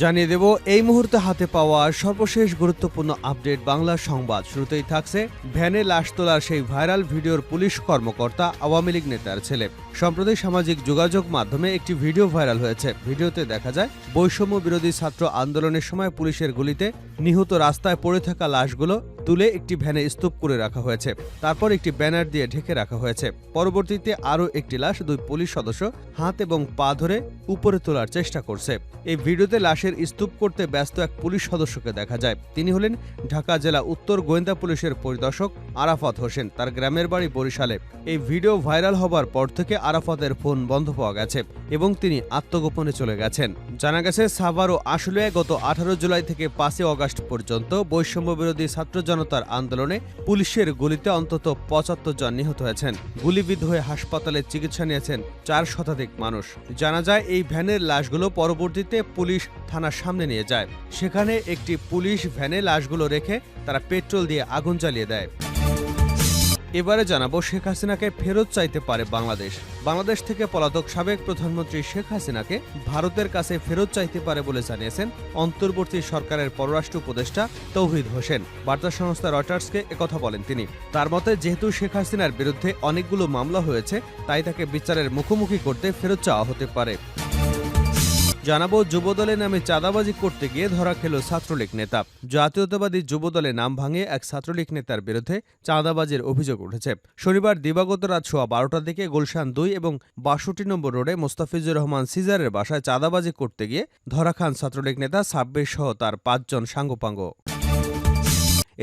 জানিয়ে দেব এই মুহূর্তে হাতে পাওয়া সর্বশেষ গুরুত্বপূর্ণ আপডেট বাংলা সংবাদ। শুরুতেই থাকছে ভ্যানে লাশ তোলার সেই ভাইরাল ভিডিওর পুলিশ কর্মকর্তা আওয়ামী লীগ নেতার ছেলে। সম্প্রতি সামাজিক যোগাযোগ মাধ্যমে একটি ভিডিও ভাইরাল হয়েছে। ভিডিওতে দেখা যায় বৈষম্য বিরোধী ছাত্র আন্দোলনের সময় পুলিশের গুলিতে নিহত রাস্তায় পড়ে থাকা লাশগুলো তুলে একটি ভ্যানে স্তূপ করে রাখা হয়েছে। তারপর একটি ব্যানার দিয়ে ঢেকে রাখা হয়েছে। পরবর্তীতে আরও একটি লাশ দুই পুলিশ সদস্য হাত এবং পা ধরে উপরে তোলার চেষ্টা করছে। এই ভিডিওতে লাশের স্তূপ করতে ব্যস্ত এক পুলিশ সদস্যকে দেখা যায়। তিনি হলেন ঢাকা জেলা উত্তর গোয়েন্দা পুলিশের পরিদর্শক আরাফাত হোসেন। তার গ্রামের বাড়ি বরিশালে। এই ভিডিও ভাইরাল হবার পর থেকে আরাফাতের ফোন বন্ধ পাওয়া গেছে এবং তিনি আত্মগোপনে চলে গেছেন। জানা গেছে সাভার ও আশুলিয়ায় গত 18 জুলাই থেকে 5 আগস্ট পর্যন্ত বৈষম্য বিরোধী ছাত্র জনতার আন্দোলনে পুলিশের গুলিতে অন্তত 75 জন নিহত হয়েছেন। গুলিবিদ্ধ হয়ে হাসপাতালে চিকিৎসা নিয়েছেন 4 শতাধিক মানুষ। জানা যায় এই ভ্যানের লাশগুলো পরবর্তীতে পুলিশ থানার সামনে নিয়ে যায়। সেখানে একটি পুলিশ ভ্যানে লাশগুলো রেখে তারা পেট্রোল দিয়ে আগুন জ্বালিয়ে দেয়। এবারে জানাবো শেখ হাসিনাকে ফেরত চাইতে পারে বাংলাদেশ। বাংলাদেশ থেকে পলাতক সাবেক প্রধানমন্ত্রী শেখ হাসিনাকে ভারতের কাছে ফেরত চাইতে পারে বলে জানিয়েছেন অন্তর্বর্তী সরকারের পররাষ্ট্র উপদেষ্টা তৌহিদ হোসেন। বার্তা সংস্থা রয়টার্সকে একথা বলেন তিনি। তার মতে, যেহেতু শেখ হাসিনার বিরুদ্ধে অনেকগুলো মামলা হয়েছে, তাই তাকে বিচারের মুখোমুখি করতে ফেরত চাওয়া হতে পারে। জানাবো যুবদলের নামে চাঁদাবাজি করতে গিয়ে ধরা খেল ছাত্রলীগ নেতা। জাতীয়তাবাদী যুবদলের নাম ভাঙিয়ে এক ছাত্রলীগ নেতার বিরুদ্ধে চাঁদাবাজির অভিযোগ উঠেছে। শনিবার দিবাগত রাত সোয়া 12টার দিকে গুলশান 2 এবং 62 নম্বর রোডে মোস্তাফিজুর রহমান সিজারের বাসায় চাঁদাবাজি করতে গিয়ে ধরা খান ছাত্রলীগ নেতা সাব্বির সহ তার 5 জন সাঙ্গপাঙ্গ।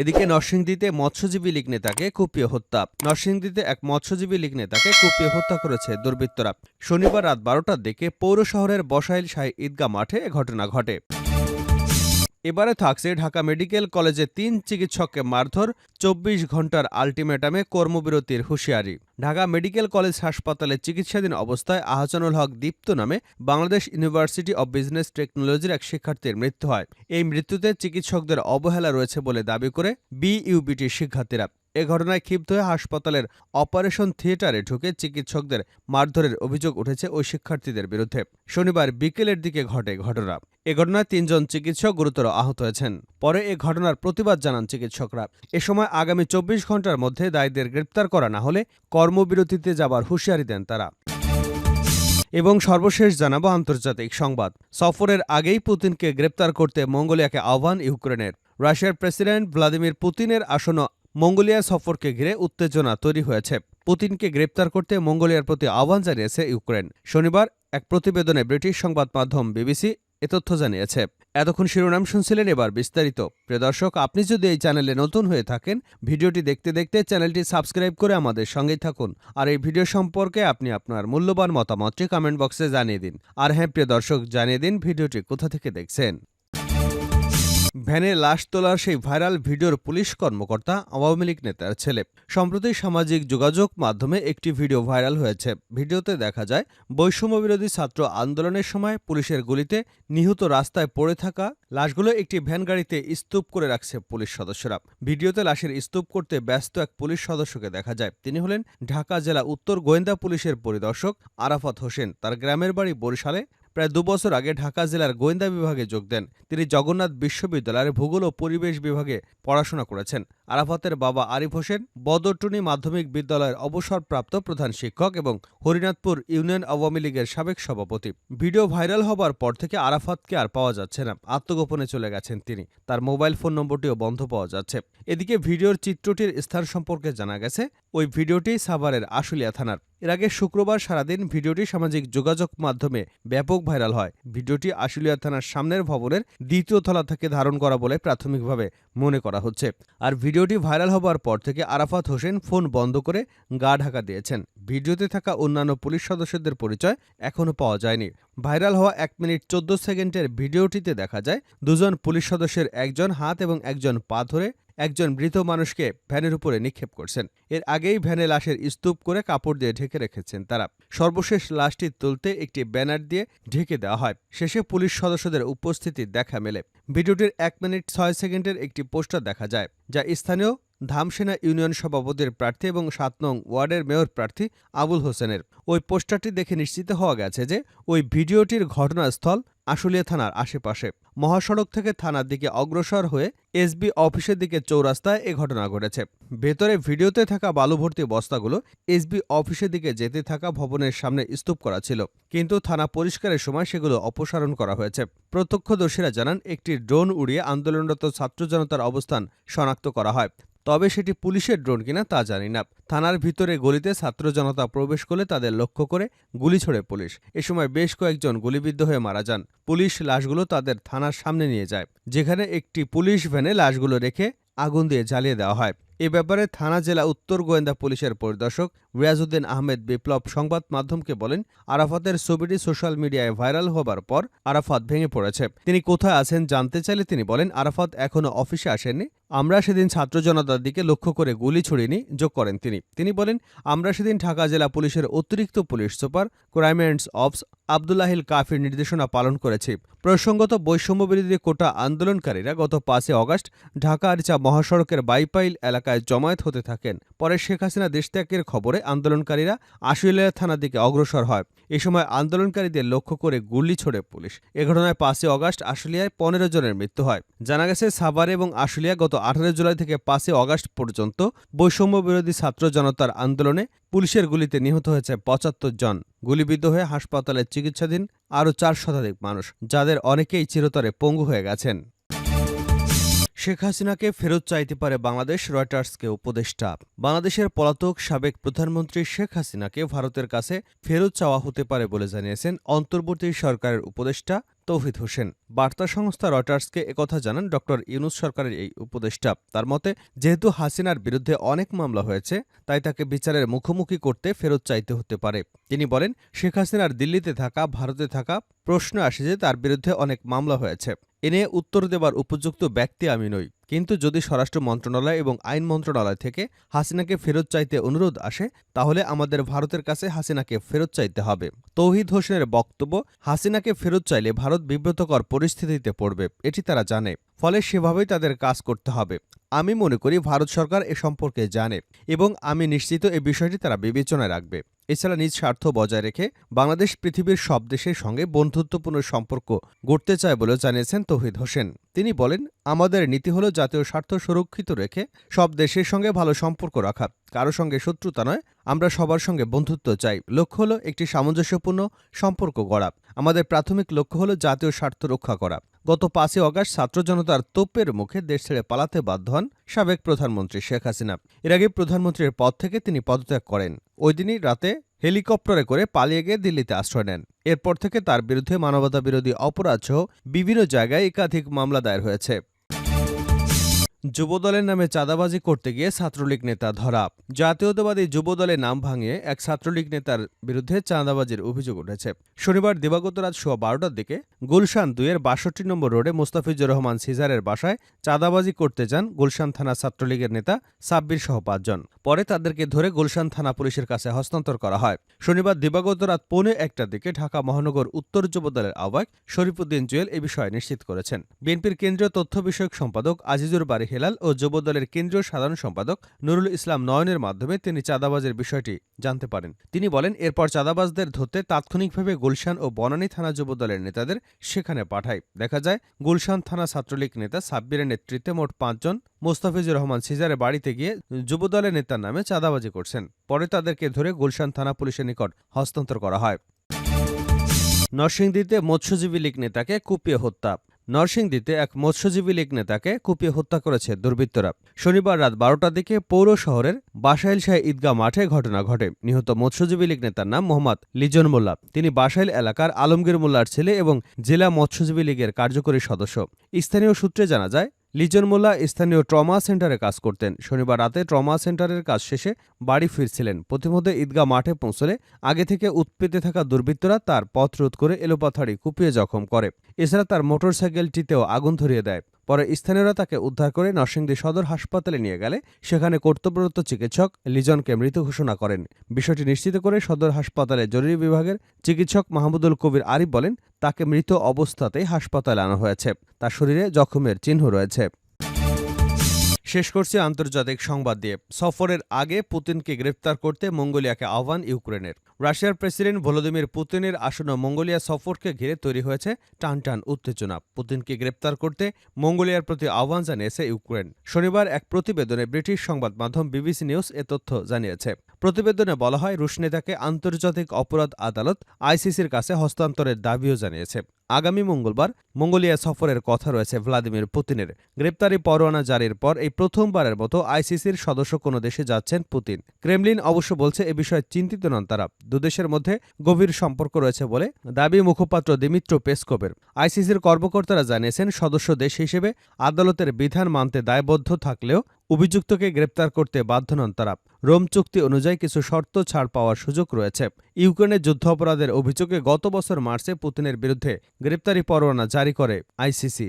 এদিকে নরসিংদীতে মৎস্যজীবী লীগ নেতাকে কুপিয়ে হত্যা। নরসিংদীতে এক মৎস্যজীবী লীগ নেতাকে কুপিয়ে হত্যা করেছে দুর্বৃত্তরা। শনিবার রাত 12টার দিকে পৌর শহরের বসাইল শাহী ঈদগাহ মাঠে ঘটনা ঘটে। এবারে থাকছে ঢাকা মেডিকেল কলেজে 3 চিকিৎসককে মারধর, 24 ঘন্টার আলটিমেটামে কর্মবিরতির হুঁশিয়ারি। ঢাকা মেডিকেল কলেজ হাসপাতালে চিকিৎসাধীন অবস্থায় আহসানুল হক দীপ্ত নামে বাংলাদেশ ইউনিভার্সিটি অব বিজনেস টেকনোলজির এক শিক্ষার্থীর মৃত্যু হয়। এই মৃত্যুতে চিকিৎসকদের অবহেলা রয়েছে বলে দাবি করে বিইউবিটির শিক্ষার্থীরা। এ ঘটনায় ক্ষিপ্ত হয়ে হাসপাতালের অপারেশন থিয়েটারে ঢুকে চিকিৎসকদের মারধরের অভিযোগ উঠেছে ওই শিক্ষার্থীদের বিরুদ্ধে। শনিবার বিকেলের দিকে ঘটে ঘটনা। এ ঘটনায় 3 জন চিকিৎসক গুরুতর আহত হয়েছেন। পরে এ ঘটনার প্রতিবাদ জানান চিকিৎসকরা। এ সময় আগামী 24 ঘন্টার মধ্যে দায়ীদের গ্রেপ্তার করা না হলে কর্মবিরতিতে যাবার হুঁশিয়ারি দেন তারা। এবং সর্বশেষ জানাবো আন্তর্জাতিক সংবাদ। সফরের আগেই পুতিনকে গ্রেপ্তার করতে মঙ্গোলিয়াকে আহ্বান ইউক্রেনের। রাশিয়ার প্রেসিডেন্ট ভ্লাদিমির পুতিনের আসন্ন মঙ্গোলিয়া সফরকে ঘিরে উত্তেজনা তৈরি হয়েছে। পুতিনকে গ্রেপ্তার করতে মঙ্গোলিয়ার প্রতি আহ্বান জানিয়েছে ইউক্রেন। শনিবার এক প্রতিবেদনে ব্রিটিশ সংবাদ মাধ্যম বিবিসি এ তথ্য জানিয়েছে। এতক্ষণ শিরোনাম শুনছিলেন, এবার বিস্তারিত। প্রিয় দর্শক, আপনি যদি এই চ্যানেলে নতুন হয়ে থাকেন, ভিডিওটি দেখতে দেখতে চ্যানেলটি সাবস্ক্রাইব করে আমাদের সঙ্গেই থাকুন। আর এই ভিডিও সম্পর্কে আপনি আপনার মূল্যবান মতামতটি কমেন্ট বক্সে জানিয়ে দিন। আর হ্যাঁ প্রিয় দর্শক, জানিয়ে দিন ভিডিওটি কোথা থেকে দেখছেন। ভ্যানে লাশ তোলার সেই ভাইরাল ভিডিওর পুলিশ কর্মকর্তা আওয়ামী লীগ নেতার ছেলে। সম্প্রতি সামাজিক যোগাযোগ মাধ্যমে একটি ভিডিও ভাইরাল হয়েছে। ভিডিওতে দেখা যায় বৈষম্যবিরোধী ছাত্র আন্দোলনের সময় পুলিশের গুলিতে নিহত রাস্তায় পড়ে থাকা লাশগুলো একটি ভ্যান গাড়িতে স্তূপ করে রাখছে পুলিশ সদস্যরা। ভিডিওতে লাশের স্তূপ করতে ব্যস্ত এক পুলিশ সদস্যকে দেখা যায়। তিনি হলেন ঢাকা জেলা উত্তর গোয়েন্দা পুলিশের পরিদর্শক আরাফাত হোসেন। তার গ্রামের বাড়ি বরিশালে। প্রায় 2 বছর আগে ঢাকা জেলার গোয়েন্দা বিভাগে যোগ দেন। তিনি জগন্নাথ বিশ্ববিদ্যালয়ের ভূগোল ও পরিবেশ বিভাগে পড়াশোনা করেছেন। আরাফাতের বাবা আরিফ হোসেন বদরটুনি মাধ্যমিক বিদ্যালয়ের অবসরপ্রাপ্ত প্রধান শিক্ষক এবং হরিনাথপুর ইউনিয়ন আওয়ামী লীগের সাবেক সভাপতি। ভিডিও ভাইরাল হবার পর থেকে আরাফাতকে আর পাওয়া যাচ্ছে না। আত্মগোপনে চলে গেছেন তিনি। তার মোবাইল ফোন নম্বরটিও বন্ধ পাওয়া যাচ্ছে। এদিকে ভিডিওর চিত্রটির স্থান সম্পর্কে জানা গেছে, ওই ভিডিওটি সাভারের আশুলিয়া থানার। এর আগে শুক্রবার সারাদিন ভিডিওটি সামাজিক যোগাযোগ মাধ্যমে ব্যাপক ভাইরাল হয়। ভিডিওটি আশুলিয়া থানার সামনের ভবনের 2য় তলা থেকে ধারণ করা বলে প্রাথমিকভাবে মনে করা হচ্ছে। আর ভিডিওটি ভাইরাল হবার পর থেকে আরাফাত হোসেন ফোন বন্ধ করে গা ঢাকা দিয়েছেন। ভিডিওতে থাকা অন্যান্য পুলিশ সদস্যদের পরিচয় এখনও পাওয়া যায়নি। ভাইরাল হওয়া 1 মিনিট 14 সেকেন্ডের ভিডিওটিতে দেখা যায় 2 জন পুলিশ সদস্যের একজন হাত এবং একজন পা ধরে একজন মৃত মানুষকে ভ্যানের উপরে নিক্ষেপ করছেন। এর আগেই ভ্যানে লাশের স্তূপ করে কাপড় দিয়ে ঢেকে রেখেছেন তারা। সর্বশেষ লাশটি তুলতে একটি ব্যানার দিয়ে ঢেকে দেওয়া হয়। শেষে পুলিশ সদস্যদের উপস্থিতির দেখা মেলে। ভিডিওটির 1 মিনিট 6 সেকেন্ডের একটি পোস্টার দেখা যায়, যা স্থানীয় ধামসেনা ইউনিয়ন সভাপতির প্রার্থী এবং 7 নং ওয়ার্ডের মেয়র প্রার্থী আবুল হোসেনের। ওই পোস্টারটি দেখে নিশ্চিত হওয়া গেছে যে ওই ভিডিওটির ঘটনাস্থল আশুলিয়া থানার আশেপাশে। মহাসড়ক থেকে থানার দিকে অগ্রসর হয়ে এসবি অফিসের দিকে চৌরাস্তায় এ ঘটনা ঘটেছে। ভেতরে ভিডিওতে থাকা বালু ভর্তি বস্তাগুলো এসবি অফিসের দিকে যেতে থাকা ভবনের সামনে স্তূপ করা ছিল, কিন্তু থানা পরিষ্কারের সময় সেগুলো অপসারণ করা হয়েছে। প্রত্যক্ষদর্শীরা জানান, একটি ড্রোন উড়িয়ে আন্দোলনরত ছাত্র জনতার অবস্থান শনাক্ত করা হয়, তবে সেটি পুলিশের ড্রোন কিনা তা জানি না। থানার ভিতরে গলিতে ছাত্র জনতা প্রবেশ করলে তাদের লক্ষ্য করে গুলি ছোড়ে পুলিশ। এ সময় বেশ কয়েকজন গুলিবিদ্ধ হয়ে মারা যান। পুলিশ লাশগুলো তাদের থানার সামনে নিয়ে যায়, যেখানে একটি পুলিশ ভ্যানে লাশগুলো রেখে আগুন দিয়ে জ্বালিয়ে দেওয়া হয়। এ ব্যাপারে থানা জেলা উত্তর গোয়েন্দা পুলিশের পরিদর্শক রিয়াজউদ্দিন আহমেদ বিপ্লব সংবাদ মাধ্যমকে বলেন, আরাফাতের ছবিটি সোশ্যাল মিডিয়ায় ভাইরাল হবার পর আরাফাত ভেঙে পড়েছে। তিনি কোথায় আছেন জানতে চাইলে তিনি বলেন, আরাফাত এখনো অফিসে আসেননি। আমরা সেদিন ছাত্র জনতার দিকে লক্ষ্য করে গুলি ছুড়িনি, যোগ করেন তিনি বলেন, আমরা সেদিন ঢাকা জেলা পুলিশের অতিরিক্ত police super crime and ops Abdullahil কাফির নির্দেশনা পালন করেছি। প্রসঙ্গত, বৈষম্যবিরোধী কোটা আন্দোলনকারীরা গত 5 আগস্ট ঢাকা আরিচা মহাসড়কের বাইপাইল এলাকায় জমায়েত হতে থাকেন। পরে শেখ হাসিনা দেশত্যাগের খবরে আন্দোলনকারীরা আশুলিয়া থানার দিকে অগ্রসর হয়। এ সময় আন্দোলনকারীদের লক্ষ্য করে গুলি ছোড়ে পুলিশ। এ ঘটনায় 5 আগস্ট আশুলিয়ায় 15 জনের মৃত্যু হয়। জানা গেছে, সাভার এবং আশুলিয়া গত 18 জুলাই থেকে 5 আগস্ট পর্যন্ত বৈষম্যবিরোধী ছাত্র জনতার আন্দোলনে পুলিশের গুলিতে নিহত হয়েছে 75 জন। গুলিবিদ্ধ হয়ে হাসপাতালে চিকিৎসাধীন আরও 4 শতাধিক মানুষ, যাদের অনেকেই চিরতরে পঙ্গু হয়ে গেছেন। শেখ হাসিনাকে ফেরত চাইতে পারে বাংলাদেশ, রয়টার্সকে উপদেষ্টা। বাংলাদেশের পলাতক সাবেক প্রধানমন্ত্রী শেখ হাসিনাকে ভারতের কাছে ফেরত চাওয়া হতে পারে বলে জানিয়েছেন অন্তর্বর্তী সরকারের উপদেষ্টা তৌহিদ হোসেন। বার্তা সংস্থা রয়টার্সকে একথা জানান ড ইউনূস সরকারের এই উপদেষ্টা। তার মতে, যেহেতু হাসিনার বিরুদ্ধে অনেক মামলা হয়েছে, তাই তাকে বিচারের মুখোমুখি করতে ফেরত চাইতে হতে পারে। তিনি বলেন, শেখ হাসিনার দিল্লিতে থাকা, ভারতে থাকা প্রশ্ন আসে যে তার বিরুদ্ধে অনেক মামলা হয়েছে। এ নিয়ে উত্তর দেবার উপযুক্ত ব্যক্তি আমি নই, কিন্তু যদি স্বরাষ্ট্র মন্ত্রণালয় এবং আইন মন্ত্রণালয় থেকে হাসিনাকে ফেরত চাইতে অনুরোধ আসে, তাহলে আমাদের ভারতের কাছে হাসিনাকে ফেরত চাইতে হবে। তৌহিদ হোসেনের বক্তব্য, হাসিনাকে ফেরত চাইলে ভারত বিব্রতকর পরিস্থিতিতে পড়বে, এটি তারা জানে, ফলে সেভাবেই তাদের কাজ করতে হবে। আমি মনে করি ভারত সরকার এ সম্পর্কে জানে এবং আমি নিশ্চিত এই বিষয়টি তারা বিবেচনায় রাখবে। এছাড়া নিজ স্বার্থ বজায় রেখে বাংলাদেশ পৃথিবীর সব দেশের সঙ্গে বন্ধুত্বপূর্ণ সম্পর্ক গড়তে চায় বলেও জানিয়েছেন তৌহিদ হোসেন। তিনি বলেন, আমাদের নীতি হলো জাতীয় স্বার্থ সুরক্ষিত রেখে সব দেশের সঙ্গে ভালো সম্পর্ক রাখা, কারো সঙ্গে শত্রুতা নয়। আমরা সবার সঙ্গে বন্ধুত্ব চাই। লক্ষ্য হলো একটি সামঞ্জস্যপূর্ণ সম্পর্ক গড়া। আমাদের প্রাথমিক লক্ষ্য হলো জাতীয় স্বার্থ রক্ষা করা। গত 5 আগস্ট ছাত্র জনতার তোপের মুখে দেশ ছেড়ে পালাতে বাধ্য হন সাবেক প্রধানমন্ত্রী শেখ হাসিনা। এর আগে প্রধানমন্ত্রীর পদ থেকে তিনি পদত্যাগ করেন। ওই দিনই রাতে হেলিকপ্টারে করে পালিয়ে গিয়ে দিল্লিতে আশ্রয় নেন। এরপর থেকে তার বিরুদ্ধে মানবতাবিরোধী অপরাধসহ বিভিন্ন জায়গায় একাধিক মামলা দায়ের হয়েছে। যুবদলের নামে চাঁদাবাজি করতে গিয়ে ছাত্রলীগ নেতা ধরা। জাতীয়তাবাদী যুবদলের নাম ভাঙিয়ে এক ছাত্রলীগ নেতার বিরুদ্ধে চাঁদাবাজির অভিযোগ উঠেছে। শনিবার দিবাগত রাত 12:15টার দিকে গুলশান 2-এর 62 নম্বর রোডে মোস্তাফিজুর রহমান সিজারের বাসায় চাঁদাবাজি করতে যান গুলশান থানা ছাত্রলীগের নেতা সাব্বির সহ 5 জন। পরে তাদেরকে ধরে গুলশান থানা পুলিশের কাছে হস্তান্তর করা হয়। শনিবার দিবাগত রাত 1:45টার দিকে ঢাকা মহানগর উত্তর যুবদলের আহ্বায়ক শরীফুদ্দিন জুয়েল এ বিষয়ে নিশ্চিত করেছেন। বিএনপির কেন্দ্রীয় তথ্য বিষয়ক সম্পাদক আজিজুর বারী হেলাল ও যুবদলের কেন্দ্রীয় সাধারণ সম্পাদক নুরুল ইসলাম নয়নের মাধ্যমে তিনি চাঁদাবাজের বিষয়টি জানতে পারেন। তিনি বলেন, এরপর চাঁদাবাজদের ধরতে তাৎক্ষণিকভাবে গুলশান ও বনানী থানা যুবদলের নেতাদের সেখানে পাঠায়। দেখা যায়, গুলশান থানা ছাত্রলীগ নেতা সাব্বিরের নেতৃত্বে মোট 5 জন মোস্তাফিজুর রহমান সিজারের বাড়িতে গিয়ে যুবদলের নেতার নামে চাঁদাবাজি করছেন। পরে তাদেরকে ধরে গুলশান থানা পুলিশের নিকট হস্তান্তর করা হয়। নরসিংদীতে মৎস্যজীবী লীগ নেতাকে কুপিয়ে হত্যা। নরসিংদীতে এক মৎস্যজীবী লীগ নেতাকে কুপিয়ে হত্যা করেছে দুর্বৃত্তরা। শনিবার রাত 12টার দিকে পৌর শহরের বাসাইল শাহ ঈদগাহ মাঠে ঘটনা ঘটে। নিহত মৎস্যজীবী লীগ নেতার নাম মোহাম্মদ লিজন মোল্লা। তিনি বাসাইল এলাকার আলমগীর মোল্লার ছেলে এবং জেলা মৎস্যজীবী লীগের কার্যকরী সদস্য। স্থানীয় সূত্রে জানা যায়, লিজন মোল্লা স্থানীয় ট্রমা সেন্টারে কাজ করতেন। শনিবার রাতে ট্রমা সেন্টারের কাজ শেষে বাড়ি ফিরছিলেন। প্রতিমধ্যে ঈদগাহ মাঠে পৌঁছলে আগে থেকে উৎপেতে থাকা দুর্বৃত্তরা তার পথ রোধ করে এলোপাথাড়ি কুপিয়ে জখম করে। এছাড়া তার মোটরসাইকেলটিতেও আগুন ধরিয়ে দেয়। পরে স্থানীয়রা তাকে উদ্ধার করে নরসিংদী সদর হাসপাতালে নিয়ে গেলে সেখানে কর্তব্যরত চিকিৎসক লিজনকে মৃত ঘোষণা করেন। বিষয়টি নিশ্চিত করে সদর হাসপাতালে জরুরি বিভাগের চিকিৎসক মাহমুদুল কবির আরিফ বলেন, তাকে মৃত অবস্থাতেই হাসপাতালে আনা হয়েছে। তার শরীরে জখমের চিহ্ন রয়েছে। শেষ করছি আন্তর্জাতিক সংবাদ দিয়ে। সফরের আগে পুতিনকে গ্রেপ্তার করতে মঙ্গোলিয়াকে আহ্বান ইউক্রেনের। রাশিয়ার প্রেসিডেন্ট ভলোদিমির পুতিনের আসন্ন মঙ্গোলিয়া সফরকে ঘিরে তৈরি হয়েছে টানটান উত্তেজনা। পুতিনকে গ্রেপ্তার করতে মঙ্গোলিয়ার প্রতি আহ্বান জানিয়েছে ইউক্রেন। শনিবার এক প্রতিবেদনে ব্রিটিশ সংবাদ মাধ্যম বিবিসি নিউজ এ তথ্য জানিয়েছে। প্রতিবেদনে বলা হয়, রুশ নেতাকে আন্তর্জাতিক অপরাধ আদালত আইসিসির কাছে হস্তান্তরের দাবিও জানিয়েছে। আগামী মঙ্গলবার মঙ্গোলিয়া সফরের কথা রয়েছে ভ্লাদিমির পুতিনের। গ্রেপ্তারি পরোয়ানা জারির পর এই প্রথমবারের মতো আইসিসির সদস্য কোনো দেশে যাচ্ছেন পুতিন। ক্রেমলিন অবশ্য বলছে এ বিষয়ে চিন্তিত নন তারা। দুদেশের মধ্যে গভীর সম্পর্ক রয়েছে বলে দাবি মুখপাত্র দিমিত্র পেসকোভের। আইসিসির কর্মকর্তারা জানিয়েছেন, সদস্য দেশ হিসেবে আদালতের বিধান মানতে দায়বদ্ধ থাকলেও অভিযুক্তকে গ্রেপ্তার করতে বাধ্য নন তারা। রোম চুক্তি অনুযায়ী কিছু শর্ত ছাড় পাওয়ার সুযোগ রয়েছে। ইউক্রেনের যুদ্ধাপরাধের অভিযোগে গত বছর মার্চে পুতিনের বিরুদ্ধে গ্রেপ্তারি পরোয়ানা জারি করে আইসিসি।